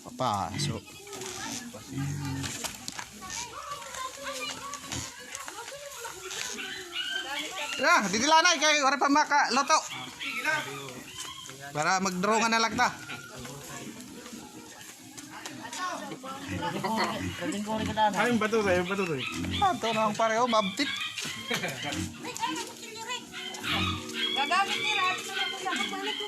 Papasok. Didilanay kay ora pa maka loto. Para magdrongan na lang ta. Ayun bato tayo, bato tayo. Ito na ang pareho, mabtit. Gagamit nila. Ito na po sa kapalik ko.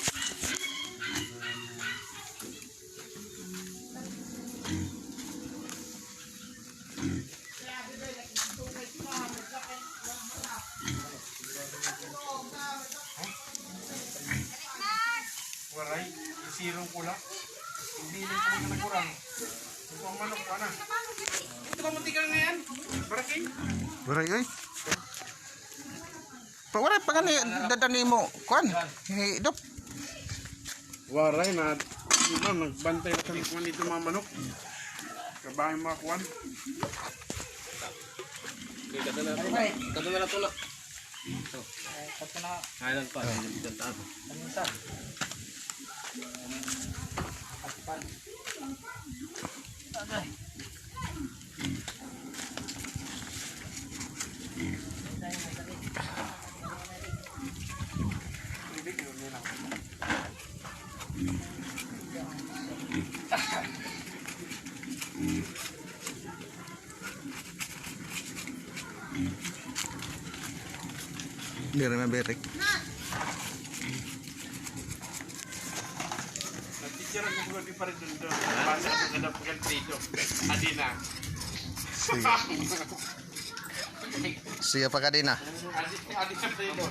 Waray, isirong pula. Hindi lang ko na nagkurang. Ito ang manok pa na. Ito ba matigang na yan? Barakin? Beray oi. Pa wala pa gani dadani mo. Kuan. Hidop. Waray na. Ito nagbantay na sa likuan dito mga manok. Kabahay mga kuwan. Kado na tulak. Kado na. Kailan pa? Hindi rin maberik. Nagtitira ko buwan di pa rin doon. Basa ako ka na pagal dito. Adina. Siya pa ka din ah. Adi sa dito.